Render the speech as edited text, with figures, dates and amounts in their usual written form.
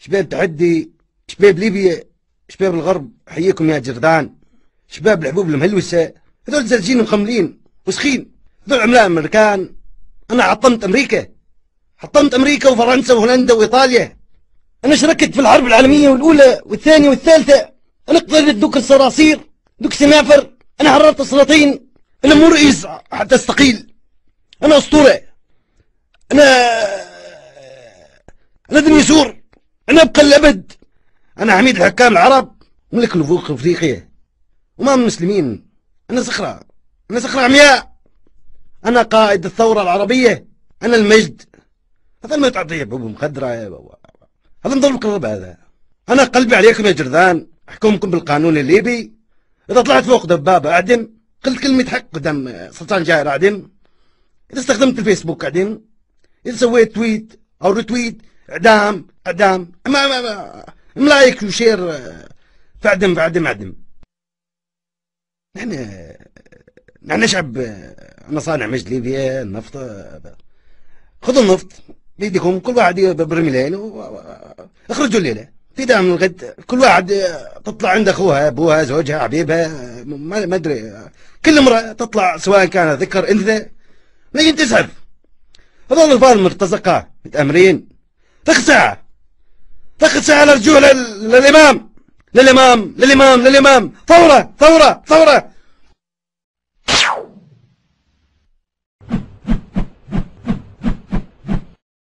شباب تحدي، شباب ليبيا، شباب الغرب، حييكم يا جردان. شباب الحبوب المهلوسة، هذول زلجين مخملين وسخين، هذول عملاء الامريكان. انا حطمت امريكا وفرنسا وهولندا وايطاليا. انا شاركت في الحرب العالمية الاولى والثانية والثالثة. انا قتلت دوك الصراصير، دوك سنافر. انا حررت السلاطين. انا مو رئيس حتى استقيل. انا اسطورة. انا دنيسور. انا ابقى الابد. انا عميد الحكام العرب، ملك نفوق افريقيا، وما من مسلمين. انا صخرة عمياء. انا قائد الثورة العربية. انا المجد. هذا ما تعطيه حبوب مخدرة، هذا نظلم قلب. هذا انا قلبي عليكم يا جرذان. احكمكم بالقانون الليبي. اذا طلعت فوق دبابة اعدم. قلت كلمة حق قدام سلطان جاهر اعدم. اذا استخدمت الفيسبوك اعدم. اذا سويت تويت او ريتويت اعدام. ملايك وشير فاعدم. نحن شعب. انا صانع مجد ليبيا. النفط، خذوا النفط بيدكم، كل واحد برميلين اخرجوا الليله في دام من الغد. كل واحد تطلع عند اخوها، ابوها، زوجها، حبيبها، ما ادري، كل امراه تطلع سواء كان ذكر انثى، نجي تسحب. هذول الاطفال المرتزقه متامرين. ثقت ساعه للرجوع للامام. ثوره.